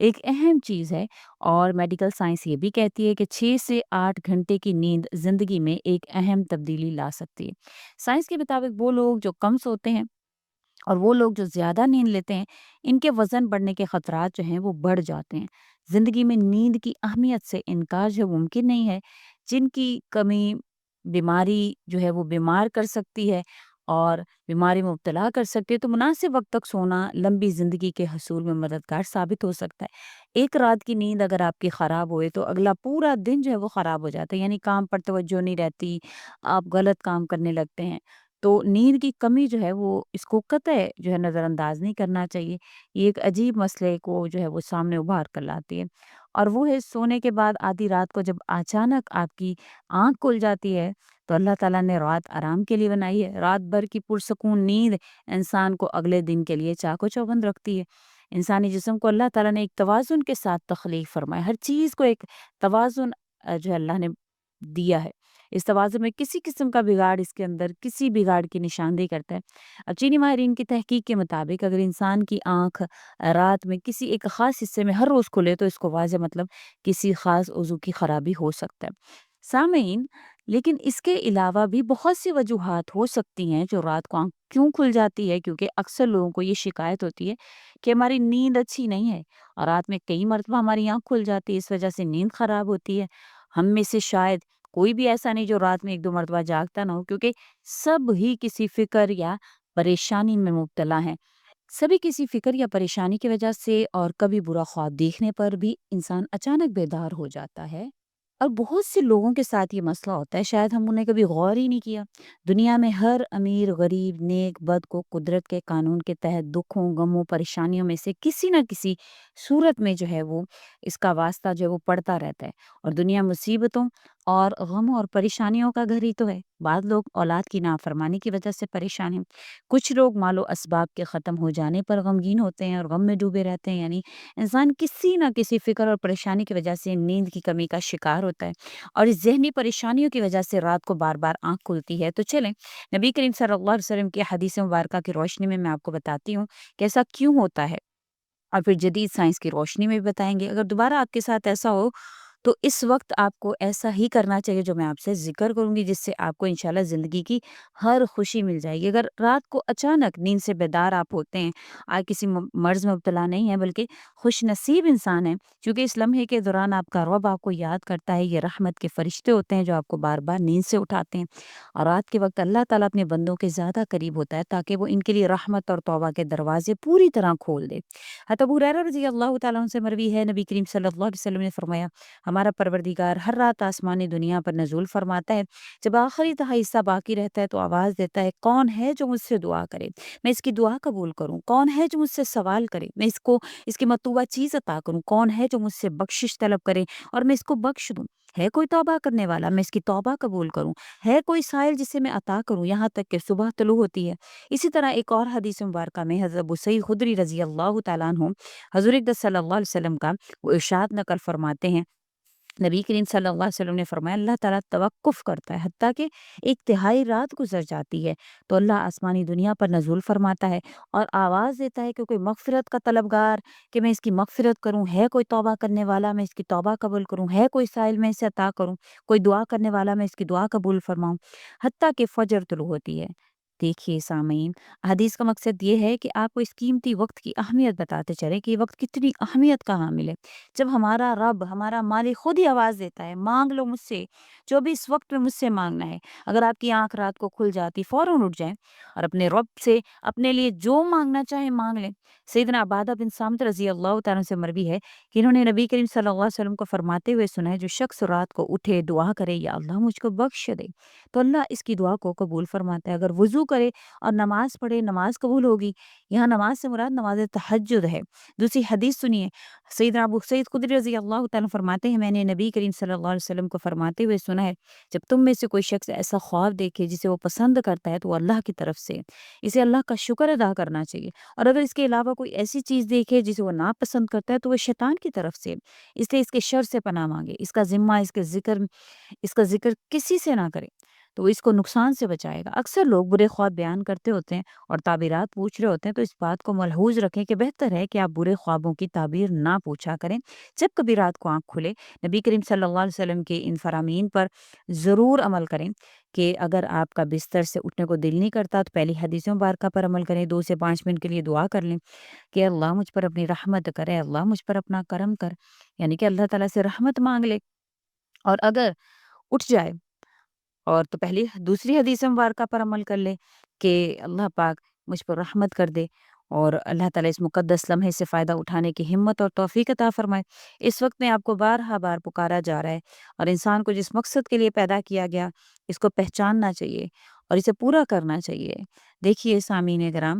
ایک اہم چیز ہے، اور میڈیکل سائنس یہ بھی کہتی ہے کہ 6 سے 8 گھنٹے کی نیند زندگی میں ایک اہم تبدیلی لا سکتی ہے۔ سائنس کے مطابق وہ لوگ جو کم سوتے ہیں اور وہ لوگ جو زیادہ نیند لیتے ہیں، ان کے وزن بڑھنے کے خطرات جو ہیں وہ بڑھ جاتے ہیں۔ زندگی میں نیند کی اہمیت سے انکار جو ممکن نہیں ہے، جن کی کمی بیماری جو ہے وہ بیمار کر سکتی ہے اور بیماری میں مبتلا کر سکتی ہے، تو مناسب وقت تک سونا لمبی زندگی کے حصول میں مددگار ثابت ہو سکتا ہے۔ ایک رات کی نیند اگر آپ کی خراب ہوئے تو اگلا پورا دن جو ہے وہ خراب ہو جاتا ہے، یعنی کام پر توجہ نہیں رہتی، آپ غلط کام کرنے لگتے ہیں۔ تو نیند کی کمی جو ہے وہ اس کو قطعی جو ہے نظر انداز نہیں کرنا چاہیے۔ یہ ایک عجیب مسئلے کو جو ہے وہ سامنے ابھار کر لاتی ہے، اور وہ ہے سونے کے بعد آدھی رات کو جب اچانک آپ کی آنکھ کھل جاتی ہے، تو اللہ تعالیٰ نے رات آرام کے لیے بنائی ہے۔ رات بھر کی پرسکون نیند انسان کو اگلے دن کے لیے چاق و چوبند رکھتی ہے۔ انسانی جسم کو اللہ تعالیٰ نے ایک توازن کے ساتھ تخلیق فرمایا، ہر چیز کو ایک توازن جو ہے اللہ نے دیا ہے۔ اس توازن میں کسی قسم کا بگاڑ اس کے اندر کسی بگاڑ کی نشاندہی کرتا ہے۔ اب چینی ماہرین کی تحقیق کے مطابق اگر انسان کی آنکھ رات میں کسی ایک خاص حصے میں ہر روز کھلے تو اس کو واضح مطلب کسی خاص عضو کی خرابی ہو سکتا ہے۔ سامعین، لیکن اس کے علاوہ بھی بہت سی وجوہات ہو سکتی ہیں جو رات کو آنکھ کیوں کھل جاتی ہے، کیونکہ اکثر لوگوں کو یہ شکایت ہوتی ہے کہ ہماری نیند اچھی نہیں ہے، اور رات میں کئی مرتبہ ہماری آنکھ کھل جاتی ہے، اس وجہ سے نیند خراب ہوتی ہے۔ ہم میں سے شاید کوئی بھی ایسا نہیں جو رات میں 1-2 مرتبہ جاگتا نہ ہو، کیونکہ سب ہی کسی فکر یا پریشانی میں مبتلا ہیں۔ سبھی کسی فکر یا پریشانی کی وجہ سے، اور کبھی برا خواب دیکھنے پر بھی انسان اچانک بیدار ہو جاتا ہے۔ اور بہت سے لوگوں کے ساتھ یہ مسئلہ ہوتا ہے، شاید ہم انہیں کبھی غور ہی نہیں کیا۔ دنیا میں ہر امیر، غریب، نیک، بد کو قدرت کے قانون کے تحت دکھوں، غموں، پریشانیوں میں سے کسی نہ کسی صورت میں جو ہے وہ اس کا واسطہ جو ہے وہ پڑتا رہتا ہے، اور دنیا مصیبتوں اور غموں اور پریشانیوں کا گھر ہی تو ہے۔ بعض لوگ اولاد کی نافرمانی کی وجہ سے پریشان ہیں، کچھ لوگ مال و اسباب کے ختم ہو جانے پر غمگین ہوتے ہیں اور غم میں ڈوبے رہتے ہیں، یعنی انسان کسی نہ کسی فکر اور پریشانی کی وجہ سے نیند کی کمی کا شکار ہوتا ہے، اور اس ذہنی پریشانیوں کی وجہ سے رات کو بار بار آنکھ کھلتی ہے۔ تو چلیں نبی کریم صلی اللہ علیہ وسلم کی حدیث مبارکہ کی روشنی میں آپ کو بتاتی ہوں کہ ایسا کیوں ہوتا ہے، اور پھر جدید سائنس کی روشنی میں بھی بتائیں گے۔ اگر دوبارہ آپ کے ساتھ ایسا ہو تو اس وقت آپ کو ایسا ہی کرنا چاہیے جو میں آپ سے ذکر کروں گی، جس سے آپ کو انشاءاللہ زندگی کی ہر خوشی مل جائے گی۔ اگر رات کو اچانک نیند سے بیدار آپ ہوتے ہیں، آپ کسی مرض میں مبتلا نہیں ہے بلکہ خوش نصیب انسان ہیں، کیونکہ اس لمحے کے دوران آپ کا رب آپ کو یاد کرتا ہے، یہ رحمت کے فرشتے ہوتے ہیں جو آپ کو بار بار نیند سے اٹھاتے ہیں، اور رات کے وقت اللہ تعالیٰ اپنے بندوں کے زیادہ قریب ہوتا ہے تاکہ وہ ان کے لیے رحمت اور توبہ کے دروازے پوری طرح کھول دے۔ حضرت ابو ہریرہ رضی اللہ تعالیٰ عنہ سے مروی ہے، نبی کریم صلی اللہ علیہ وسلم نے فرمایا، ہمارا پروردگار ہر رات آسمانی دنیا پر نزول فرماتا ہے، جب آخری تہائی حصہ باقی رہتا ہے تو آواز دیتا ہے، کون ہے جو مجھ سے دعا کرے، میں اس کی دعا قبول کروں، کون ہے جو مجھ سے سوال کرے، میں اس کو اس کی مطلوبہ چیز عطا کروں، کون ہے جو مجھ سے بخشش طلب کرے اور میں اس کو بخش دوں، ہے کوئی توبہ کرنے والا میں اس کی توبہ قبول کروں، ہے کوئی سائل جسے میں عطا کروں، یہاں تک کہ صبح طلوع ہوتی ہے۔ اسی طرح ایک اور حدیث مبارکہ میں حضرت ابو سعید خدری رضی اللہ تعالیٰ عنہ حضور اقدس صلی اللہ علیہ وسلم کا وہ ارشاد نقل فرماتے ہیں، نبی کریم صلی اللہ علیہ وسلم نے فرمایا، اللہ تعالیٰ توقف کرتا ہے حتیٰ کہ ایک تہائی رات گزر جاتی ہے تو اللہ آسمانی دنیا پر نزول فرماتا ہے اور آواز دیتا ہے کہ کوئی مغفرت کا طلبگار، کہ میں اس کی مغفرت کروں، ہے کوئی توبہ کرنے والا میں اس کی توبہ قبول کروں، ہے کوئی سائل میں اسے عطا کروں، کوئی دعا کرنے والا میں اس کی دعا قبول فرماؤں، حتیٰ کہ فجر طلوع ہوتی ہے۔ دیکھیے سامعین، حدیث کا مقصد یہ ہے کہ آپ کو اس قیمتی وقت کی اہمیت بتاتے چلے کہ یہ وقت کتنی اہمیت کا حامل ہے۔ جب ہمارا رب، ہمارا مالک خود ہی آواز دیتا ہے، مانگ لو مجھ سے جو بھی اس وقت میں مجھ سے مانگنا ہے، اگر آپ کی آنکھ رات کو کھل جاتی فوراً اٹھ جائیں اور اپنے رب سے اپنے لیے جو مانگنا چاہیں مانگ لیں۔ سیدنا عبادہ بن صامت رضی اللہ تعالیٰ سے مروی ہے کہ انہوں نے نبی کریم صلی اللہ علیہ وسلم کو فرماتے ہوئے سنا ہے، جو شخص رات کو اٹھے دعا کرے، یا اللہ مجھ کو بخش دے، تو اللہ اس کی دعا کو قبول فرماتا ہے۔ اگر وضو کرے اور نماز پڑھے، نماز قبول ہوگی۔ یہاں نماز سے مراد نماز تہجد ہے۔ دوسری حدیث سنیے، سیدنا ابو سعید خدری رضی اللہ تعالیٰ فرماتے ہیں، میں نے نبی کریم صلی اللہ علیہ وسلم کو فرماتے ہوئے سنا ہے، جب تم میں سے کوئی شخص ایسا خواب دیکھے جسے وہ پسند کرتا ہے تو وہ اللہ کی طرف سے، اسے اللہ کا شکر ادا کرنا چاہیے، اور اگر اس کے علاوہ کوئی ایسی چیز دیکھے جسے وہ ناپسند کرتا ہے تو وہ شیطان کی طرف سے، اس لیے اس کے شر سے پناہ مانگے، اس کا ذکر کسی سے نہ کرے۔ تو وہ اس کو نقصان سے بچائے گا۔ اکثر لوگ برے خواب بیان کرتے ہوتے ہیں اور تعبیرات پوچھ رہے ہوتے ہیں، تو اس بات کو ملحوظ رکھیں کہ بہتر ہے کہ آپ برے خوابوں کی تعبیر نہ پوچھا کریں۔ جب کبھی رات کو آنکھ کھلے، نبی کریم صلی اللہ علیہ وسلم کے ان فرامین پر ضرور عمل کریں کہ اگر آپ کا بستر سے اٹھنے کو دل نہیں کرتا تو پہلی حدیث مبارکہ پر عمل کریں، 2 سے 5 منٹ کے لیے دعا کر لیں کہ اللہ مجھ پر اپنی رحمت کرے، اللہ مجھ پر اپنا کرم کر، یعنی کہ اللہ تعالیٰ سے رحمت مانگ لے۔ اور اگر اٹھ جائے اور تو پہلی دوسری حدیث مبارکہ پر عمل کر لے کہ اللہ پاک مجھ پر رحمت کر دے اور اللہ تعالیٰ اس مقدس لمحے سے فائدہ اٹھانے کی ہمت اور توفیق عطا فرمائے۔ اس وقت میں آپ کو بارہا بار پکارا جا رہا ہے اور انسان کو جس مقصد کے لیے پیدا کیا گیا اس کو پہچاننا چاہیے اور اسے پورا کرنا چاہیے۔ دیکھیے سامعین کرام،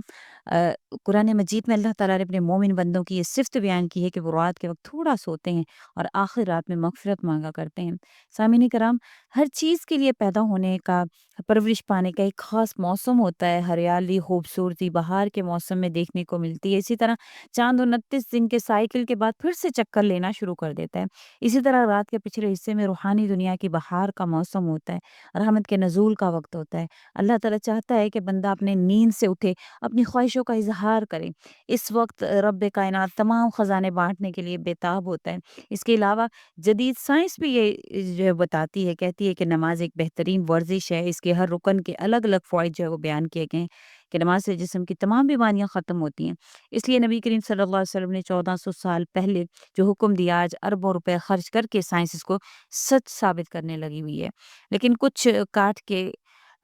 قرآن مجید میں اللہ تعالیٰ نے اپنے مومن بندوں کی یہ صفت بیان کی ہے کہ وہ رات کے وقت تھوڑا سوتے ہیں اور آخر رات میں مغفرت مانگا کرتے ہیں۔ سامعین کرام، ہر چیز کے لیے پیدا ہونے کا، پرورش پانے کا ایک خاص موسم ہوتا ہے۔ ہریالی، خوبصورتی بہار کے موسم میں دیکھنے کو ملتی ہے۔ اسی طرح چاند 29 دن کے سائیکل کے بعد پھر سے چکر لینا شروع کر دیتا ہے۔ اسی طرح رات کے پچھلے حصے میں روحانی دنیا کی بہار کا موسم ہوتا ہے، رحمت کے نزول کا وقت ہوتا ہے۔ اللہ تعالیٰ چاہتا ہے کہ بندہ اپنے نیند سے اٹھے، اپنی خواہشوں کا اظہار کرے۔ اس وقت رب کائنات تمام خزانے بانٹنے کے لیے بےتاب ہوتا ہے۔ اس کے علاوہ جدید سائنس بھی یہ جو ہے بتاتی ہے، کہتی ہے کہ نماز ایک بہترین ورزش ہے۔ اس کے ہر رکن کے الگ الگ فوائد جو ہے وہ بیان کیے گئے ہیں کہ نماز سے جسم کی تمام بیماریاں ختم ہوتی ہیں۔ اس لیے نبی کریم صلی اللہ علیہ وسلم نے 1400 سال پہلے جو حکم دیا، آج اربوں روپے خرچ کر کے سائنس اس کو سچ ثابت کرنے لگی ہوئی ہے۔ لیکن کچھ کاٹ کے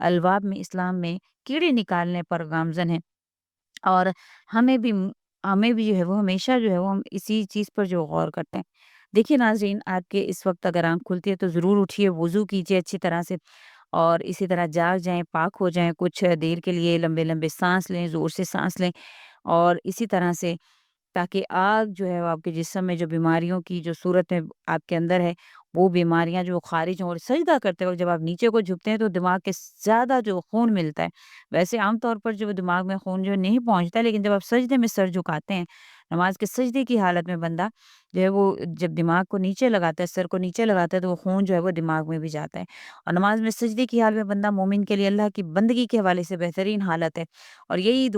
الباب میں اسلام میں کیڑے نکالنے پر گامزن ہے اور ہمیں بھی جو ہے وہ ہمیشہ جو ہے وہ ہم اسی چیز پر جو غور کرتے ہیں۔ دیکھیے ناظرین، آپ کے اس وقت اگر آنکھ کھلتی ہے تو ضرور اٹھیے، وضو کیجیے اچھی طرح سے اور اسی طرح جاگ جائیں، پاک ہو جائیں، کچھ دیر کے لیے لمبے لمبے سانس لیں، زور سے سانس لیں اور اسی طرح سے تاکہ آگ جو ہے وہ آپ کے جسم میں جو بیماریوں کی جو صورت میں آپ کے اندر ہے وہ بیماریاں جو خارج ہوں۔ اور سجدہ کرتے وقت جب آپ نیچے کو جھکتے ہیں تو دماغ کے زیادہ جو خون ملتا ہے، ویسے عام طور پر جو دماغ میں خون جو نہیں پہنچتا ہے، لیکن جب آپ سجدے میں سر جھکاتے ہیں، نماز کے سجدے کی حالت میں بندہ جو ہے وہ جب دماغ کو نیچے لگاتا ہے، سر کو نیچے لگاتا ہے، تو وہ خون جو ہے وہ دماغ میں بھی جاتا ہے۔ اور نماز میں سجدے کی حال میں بندہ مومن کے لیے اللہ کی بندگی کے حوالے سے بہترین حالت ہے اور یہی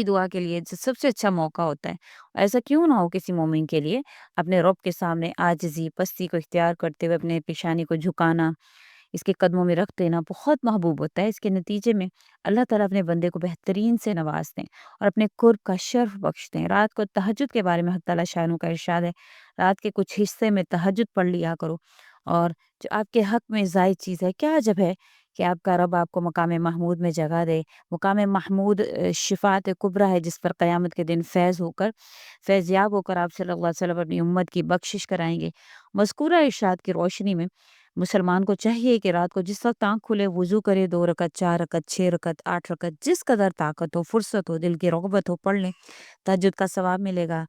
دعا کے لیے سب سے اچھا موقع ہوتا ہے۔ ایسا کیوں نہ ہو کسی مومن کے لیے اپنے رب کے سامنے عاجزی پستی کو اختیار کرتے ہوئے اپنے پیشانی کو جھکانا، اس کے قدموں میں رکھ دینا بہت محبوب ہوتا ہے۔ اس کے نتیجے میں اللہ تعالیٰ اپنے بندے کو بہترین سے نوازتے ہیں اور اپنے قرب کا شرف بخشتے ہیں۔ رات کو تہجد کے بارے میں حق تعالیٰ شانوں کا ارشاد ہے، رات کے کچھ حصے میں تہجد پڑھ لیا کرو اور جو آپ کے حق میں زائد چیز ہے، کیا عجب ہے کہ آپ کا رب آپ کو مقام محمود میں جگہ دے۔ مقام محمود شفاعت کبریٰ ہے، جس پر قیامت کے دن فیض یاب ہو کر آپ صلی اللہ علیہ وسلم اپنی امت کی بخشش کرائیں گے۔ مذکورہ ارشاد کی روشنی میں مسلمان کو چاہیے کہ رات کو جس وقت آنکھ کھلے وضو کرے، 2 رکعت، 4 رکعت، 6 رکعت، 8 رکعت، جس قدر طاقت ہو، فرصت ہو، دل کی رغبت ہو، پڑھ لیں، تہجد کا ثواب ملے گا۔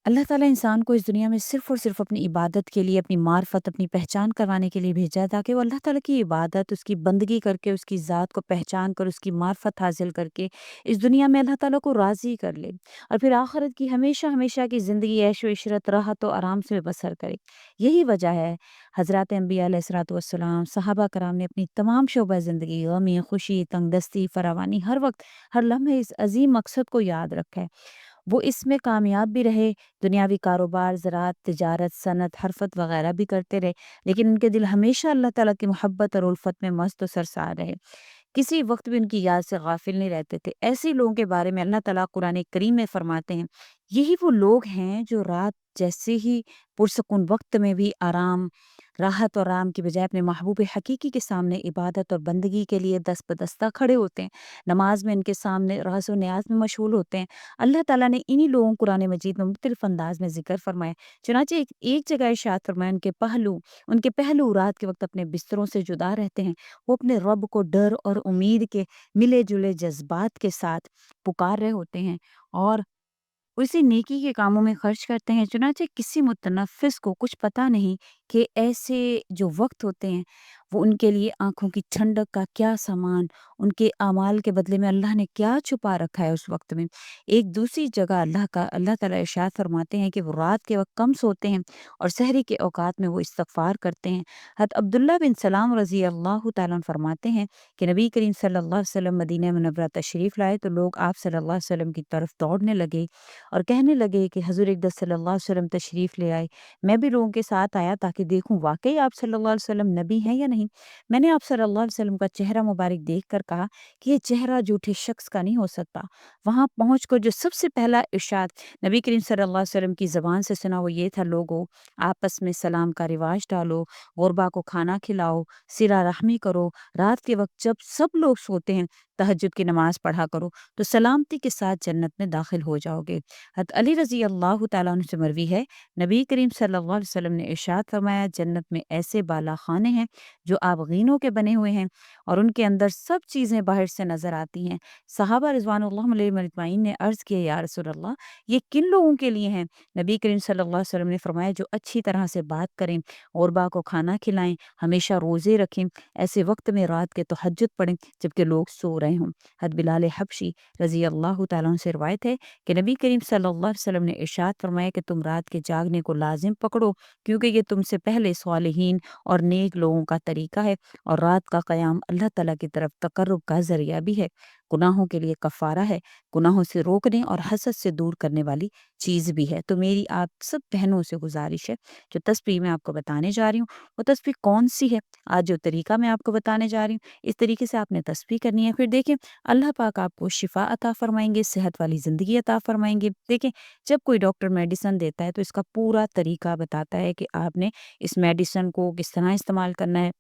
اللہ تعالیٰ انسان کو اس دنیا میں صرف اور صرف اپنی عبادت کے لیے، اپنی معرفت، اپنی پہچان کروانے کے لیے بھیجا ہے، تاکہ وہ اللہ تعالیٰ کی عبادت، اس کی بندگی کر کے، اس کی ذات کو پہچان کر، اس کی معرفت حاصل کر کے اس دنیا میں اللہ تعالیٰ کو راضی کر لے اور پھر آخرت کی ہمیشہ ہمیشہ کی زندگی عیش و عشرت، راحت و آرام سے بسر کرے۔ یہی وجہ ہے حضرات انبیاء علیہ الصلوۃ والسلام، صحابہ کرام نے اپنی تمام شعبہ زندگی، غمی، خوشی، تنگ دستی، فراوانی، ہر وقت ہر لمحے اس عظیم مقصد کو یاد رکھا ہے۔ وہ اس میں کامیاب بھی رہے، دنیاوی کاروبار، زراعت، تجارت، صنعت، حرفت وغیرہ بھی کرتے رہے، لیکن ان کے دل ہمیشہ اللہ تعالیٰ کی محبت اور الفت میں مست و سرسار رہے، کسی وقت بھی ان کی یاد سے غافل نہیں رہتے تھے۔ ایسے لوگوں کے بارے میں اللہ تعالیٰ قرآن کریم میں فرماتے ہیں، یہی وہ لوگ ہیں جو رات جیسے ہی پرسکون وقت میں بھی راحت اور آرام کی بجائے اپنے محبوب حقیقی کے سامنے عبادت اور بندگی کے لیے دست بدستہ کھڑے ہوتے ہیں، نماز میں ان کے سامنے راز و نیاز میں مشغول ہوتے ہیں۔ اللہ تعالیٰ نے انہی لوگوں کو قرآن مجید میں مختلف انداز میں ذکر فرمایا، چنانچہ ایک جگہ ارشاد فرمایا، ان کے پہلو رات کے وقت اپنے بستروں سے جدا رہتے ہیں، وہ اپنے رب کو ڈر اور امید کے ملے جلے جذبات کے ساتھ پکار رہے ہوتے ہیں اور اسی نیکی کے کاموں میں خرچ کرتے ہیں۔ چنانچہ کسی متنفس کو کچھ پتہ نہیں کہ ایسے جو وقت ہوتے ہیں وہ ان کے لیے آنکھوں کی ٹھنڈک کا کیا سامان، ان کے اعمال کے بدلے میں اللہ نے کیا چھپا رکھا ہے اس وقت میں۔ ایک دوسری جگہ اللہ تعالیٰ ارشاد فرماتے ہیں کہ وہ رات کے وقت کم سوتے ہیں اور سحری کے اوقات میں وہ استغفار کرتے ہیں۔ حضرت عبداللہ بن سلام رضی اللہ تعالیٰ عنہ فرماتے ہیں کہ نبی کریم صلی اللہ علیہ وسلم مدینہ منورہ تشریف لائے تو لوگ آپ صلی اللہ علیہ وسلم کی طرف دوڑنے لگے اور کہنے لگے کہ حضور اقدس صلی اللہ علیہ وسلم تشریف لے آئے۔ میں بھی لوگوں کے ساتھ آیا تاکہ دیکھوں واقعی آپ صلی اللہ علیہ وسلم نبی ہیں یا نہیں۔ میں نے آپ صلی اللہ علیہ وسلم کا چہرہ مبارک دیکھ کر کہا کہ یہ چہرہ جھوٹے شخص کا نہیں ہو سکتا۔ وہاں پہنچ کر جو سب سے پہلا ارشاد نبی کریم صلی اللہ علیہ وسلم کی زبان سے سنا وہ یہ تھا، لوگو آپس میں سلام کا رواج ڈالو، غربا کو کھانا کھلاؤ، صلہ رحمی کرو، رات کے وقت جب سب لوگ سوتے ہیں تہجد کی نماز پڑھا کرو تو سلامتی کے ساتھ جنت میں داخل ہو جاؤ گے۔ حضرت علی رضی اللہ تعالیٰ عنہ سے مروی ہے، نبی کریم صلی اللہ علیہ وسلم نے ارشاد فرمایا، جنت میں ایسے بالا خانے ہیں جو آبغینوں کے بنے ہوئے ہیں اور ان کے اندر سب چیزیں باہر سے نظر آتی ہیں۔ صحابہ رضوان اللہ علیہم اجمعین نے عرض کیا، یا رسول اللہ یہ کن لوگوں کے لیے ہیں؟ نبی کریم صلی اللہ علیہ وسلم نے فرمایا، جو اچھی طرح سے بات کریں، غربا کو کھانا کھلائیں، ہمیشہ روزے رکھیں، ایسے وقت میں رات کے تہجد پڑھیں جبکہ لوگ سو رہے ہوں۔ حضرت بلال حبشی رضی اللہ تعالیٰ عنہ سے روایت ہے کہ نبی کریم صلی اللہ علیہ وسلم نے ارشاد فرمایا کہ تم رات کے جاگنے کو لازم پکڑو، کیونکہ یہ تم سے پہلے صالحین اور نیک لوگوں کا طریقہ ہے، اور رات کا قیام اللہ تعالیٰ کی طرف تقرب کا ذریعہ بھی ہے، گناہوں کے لیے کفارہ ہے، گناہوں سے روکنے اور حسد سے دور کرنے والی چیز بھی ہے۔ تو میری آپ سب بہنوں سے گزارش ہے، جو تسبیح میں آپ کو بتانے جا رہی ہوں وہ تسبیح کون سی ہے، آج جو طریقہ میں آپ کو بتانے جا رہی ہوں اس طریقے سے آپ نے تسبیح کرنی ہے۔ پھر دیکھیں اللہ پاک آپ کو شفا عطا فرمائیں گے، صحت والی زندگی عطا فرمائیں گے۔ دیکھیں جب کوئی ڈاکٹر میڈیسن دیتا ہے تو اس کا پورا طریقہ بتاتا ہے کہ آپ نے اس میڈیسن کو کس طرح استعمال کرنا ہے۔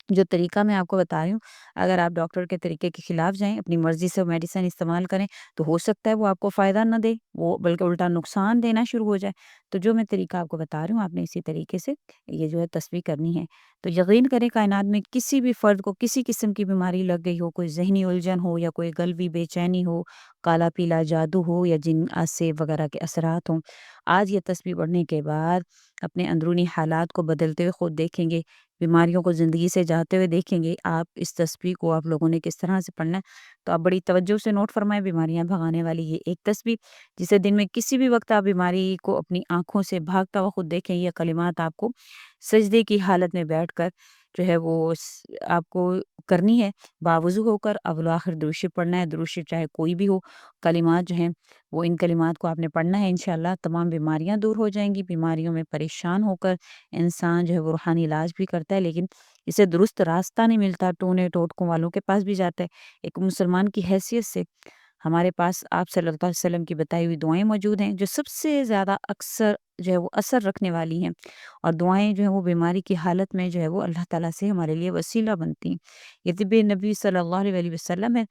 جو طریقہ میں آپ کو بتا رہی ہوں، اگر آپ ڈاکٹر کے طریقے کے خلاف جائیں، اپنی مرضی سے میڈیسن استعمال کریں تو ہو سکتا ہے وہ آپ کو فائدہ نہ دے، وہ بلکہ الٹا نقصان دینا شروع ہو جائے۔ تو جو میں طریقہ آپ کو بتا رہی ہوں آپ نے اسی طریقے سے یہ جو ہے تسبیح کرنی ہے۔ تو یقین کریں کائنات میں کسی بھی فرد کو کسی قسم کی بیماری لگ گئی ہو، کوئی ذہنی الجھن ہو یا کوئی قلبی بے چینی ہو، کالا پیلا جادو ہو یا جن سے وغیرہ کے اثرات ہوں، آج یہ تسبیح پڑھنے کے بعد اپنے اندرونی حالات کو بدلتے ہوئے خود دیکھیں گے، بیماریوں کو زندگی سے جاتے ہوئے دیکھیں گے۔ آپ اس تسبیح کو آپ لوگوں نے کس طرح سے پڑھنا ہے تو آپ بڑی توجہ سے نوٹ فرمائیں۔ بیماریاں بھگانے والی یہ ایک تسبیح جسے دن میں کسی بھی وقت آپ بیماری کو اپنی آنکھوں سے بھاگتا ہوا خود دیکھیں، یہ کلمات آپ کو سجدے کی حالت میں بیٹھ کر جو ہے وہ آپ کو کرنی ہے، باوضو ہو کر اول آخر درود شریف پڑھنا ہے۔ درود شریف چاہے کوئی بھی ہو، کلمات جو ہیں وہ ان کلمات کو آپ نے پڑھنا ہے، انشاءاللہ تمام بیماریاں دور ہو جائیں گی۔ بیماریوں میں پریشان ہو کر انسان جو ہے وہ روحانی علاج بھی کرتا ہے لیکن اسے درست راستہ نہیں ملتا، ٹونے ٹوٹکوں والوں کے پاس بھی جاتا ہے۔ ایک مسلمان کی حیثیت سے ہمارے پاس آپ صلی اللہ علیہ وسلم کی بتائی ہوئی دعائیں موجود ہیں جو سب سے زیادہ اکثر جو ہے وہ اثر رکھنے والی ہیں، اور دعائیں جو ہیں وہ بیماری کی حالت میں جو ہے وہ اللہ تعالیٰ سے ہمارے لیے وسیلہ بنتی ہیں۔ یہ طب نبی صلی اللہ علیہ وسلم ہے۔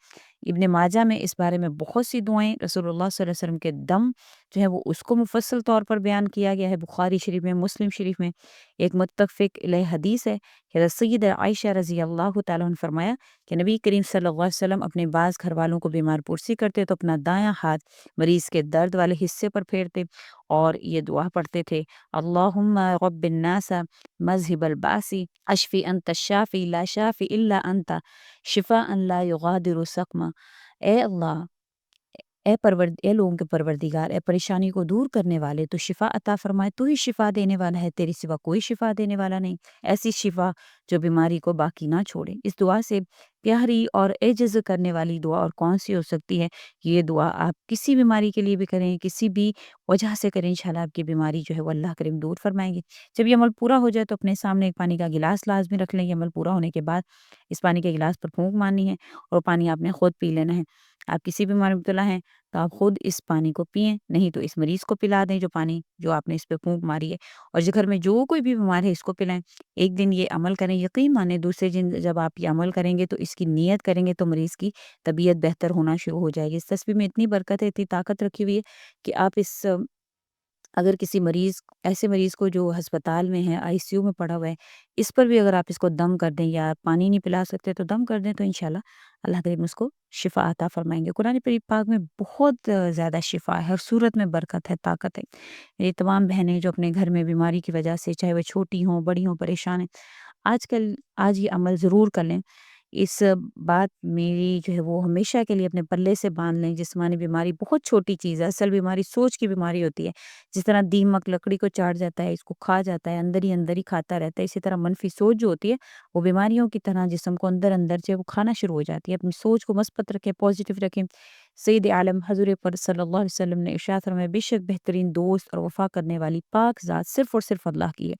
ابن ماجہ میں اس بارے میں بہت سی دعائیں رسول اللہ صلی اللہ علیہ وسلم کے دم جو ہے وہ اس کو مفصل طور پر بیان کیا گیا ہے۔ بخاری شریف میں، مسلم شریف میں ایک متفق علیہ حدیث ہے کہ حضرت سیدہ عائشہ رضی اللہ تعالیٰ عنہ فرمایا کہ نبی کریم صلی اللہ علیہ وسلم اپنے بعض گھر والوں کو بیمار پرسی کرتے تو اپنا دایاں ہاتھ مریض کے درد والے حصے پر پھیرتے اور یہ دعا پڑھتے تھے، اللہم رب الناس مذہب الباسی اشفی انت الشافی لا شافی الا انت شفاء لا یغادر سقما۔ اے اللہ، اے لوگوں کے پروردگار، اے پریشانی کو دور کرنے والے، تو شفا عطا فرمائے، تو ہی شفا دینے والا ہے، تیری سوا کوئی شفا دینے والا نہیں، ایسی شفا جو بیماری کو باقی نہ چھوڑے۔ اس دعا سے پیاری اور عجز کرنے والی دعا اور کون سی ہو سکتی ہے؟ یہ دعا آپ کسی بیماری کے لیے بھی کریں، کسی بھی وجہ سے کریں، انشاءاللہ آپ کی بیماری جو ہے وہ اللہ کریم دور فرمائیں گے۔ جب یہ عمل پورا ہو جائے تو اپنے سامنے ایک پانی کا گلاس لازمی رکھ لیں۔ یہ عمل پورا ہونے کے بعد اس پانی کے گلاس پر پھونک مارنی ہے اور پانی آپ نے خود پی لینا ہے۔ آپ کسی بیماری میں مبتلا ہیں تو آپ خود اس پانی کو پئیں، نہیں تو اس مریض کو پلا دیں جو آپ نے اس پہ پھونک ماری ہے، اور جو گھر میں جو کوئی بھی بیمار ہے اس کو پلائیں۔ ایک دن یہ عمل کریں، یقین مانیں دوسرے دن جب آپ یہ عمل کریں گے تو اس کی نیت کریں گے تو مریض کی طبیعت بہتر ہونا شروع ہو جائے گی۔ اس تسبیح میں اتنی برکت ہے، اتنی طاقت رکھی ہوئی ہے کہ آپ اگر کسی ایسے مریض کو جو ہسپتال میں ہے، آئی سی یو میں پڑا ہوا ہے، اس پر بھی اگر آپ اس کو دم کر دیں یا پانی نہیں پلا سکتے تو دم کر دیں تو انشاءاللہ اللہ کریم اس کو شفا عطا فرمائیں گے۔ قرآن پاک میں بہت زیادہ شفا ہے، ہر صورت میں برکت ہے، طاقت ہے۔ میری تمام بہنیں جو اپنے گھر میں بیماری کی وجہ سے چاہے وہ چھوٹی ہوں بڑی ہوں پریشان ہیں، آج یہ عمل ضرور کر لیں۔ اس بات میری جو ہے وہ ہمیشہ کے لیے اپنے پلے سے باندھ لیں۔ جسمانی بیماری بہت چھوٹی چیز ہے، اصل بیماری سوچ کی بیماری ہوتی ہے۔ جس طرح دیمک لکڑی کو چاٹ جاتا ہے، اس کو کھا جاتا ہے، اندر ہی کھاتا رہتا ہے، اسی طرح منفی سوچ جو ہوتی ہے وہ بیماریوں کی طرح جسم کو اندر اندر جو ہے وہ کھانا شروع ہو جاتی ہے۔ اپنی سوچ کو مثبت رکھیں، پازیٹیو رکھیں۔ سید عالم حضور پر صلی اللہ علیہ وسلم نے ارشاد فرمایا، بے شک بہترین دوست اور وفا کرنے والی پاک ذات صرف اور صرف اللہ کی ہے۔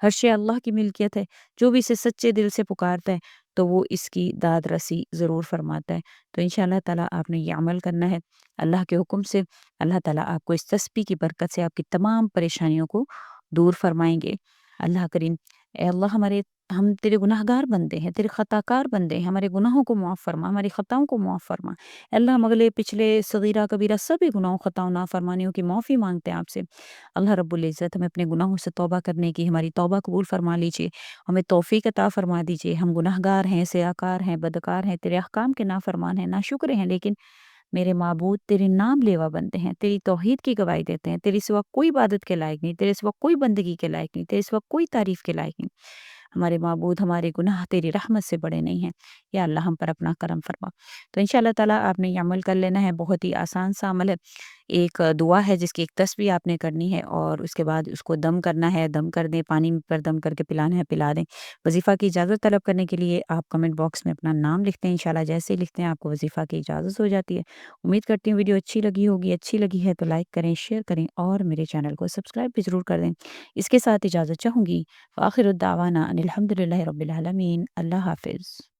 ہر شے اللہ کی ملکیت ہے، جو بھی اسے سچے دل سے پکارتا ہے تو وہ اس کی داد رسی ضرور فرماتا ہے۔ تو انشاءاللہ تعالیٰ آپ نے یہ عمل کرنا ہے اللہ کے حکم سے۔ اللہ تعالیٰ آپ کو اس تسبیح کی برکت سے آپ کی تمام پریشانیوں کو دور فرمائیں گے۔ اللہ کریم، اے اللہ ہم تیرے گناہ گار بندے ہیں، تیرے خطا کار بندے ہیں، ہمارے گناہوں کو معاف فرما، ہماری خطاؤں کو معاف فرما۔ اے اللہ ہم اگلے پچھلے صغیرہ کبیرہ سبھی گناہوں خطاؤں نافرمانیوں کی معافی مانگتے ہیں آپ سے۔ اللہ رب العزت ہمیں اپنے گناہوں سے توبہ کرنے کی ہماری توبہ قبول فرما لیجیے، ہمیں توفیق عطا فرما دیجیے۔ ہم گناہ گار ہیں، سیاکار ہیں، بدکار ہیں، تیرے احکام کے نافرمان ہیں، ناشکر ہیں، لیکن میرے معبود تیرے نام لیوا بندے ہیں، تیری توحید کی گواہی دیتے ہیں۔ تیرے سوا کوئی عبادت کے لائق نہیں، تیرے سوا کوئی بندگی کے لائق نہیں، تیرے سوا کوئی تعریف کے لائق نہیں۔ ہمارے معبود، ہمارے گناہ تیری رحمت سے بڑے نہیں ہیں، یا اللہ ہم پر اپنا کرم فرما۔ تو انشاءاللہ تعالیٰ آپ نے یہ عمل کر لینا ہے، بہت ہی آسان سا عمل ہے۔ ایک دعا ہے جس کی ایک تسبیح آپ نے کرنی ہے، اور اس کے بعد اس کو دم کرنا ہے، دم کر دیں، پانی پر دم کر کے پلانا ہے، پلا دیں۔ وظیفہ کی اجازت طلب کرنے کے لیے آپ کمنٹ باکس میں اپنا نام لکھتے ہیں، انشاءاللہ جیسے ہی لکھتے ہیں آپ کو وظیفہ کی اجازت ہو جاتی ہے۔ امید کرتی ہوں ویڈیو اچھی لگی ہوگی، اچھی لگی ہے تو لائک کریں، شیئر کریں، اور میرے چینل کو سبسکرائب بھی ضرور کر دیں۔ اس کے ساتھ اجازت چاہوں گی۔ وآخر الدعوانا ان الحمد للہ رب العالمین۔ اللہ حافظ۔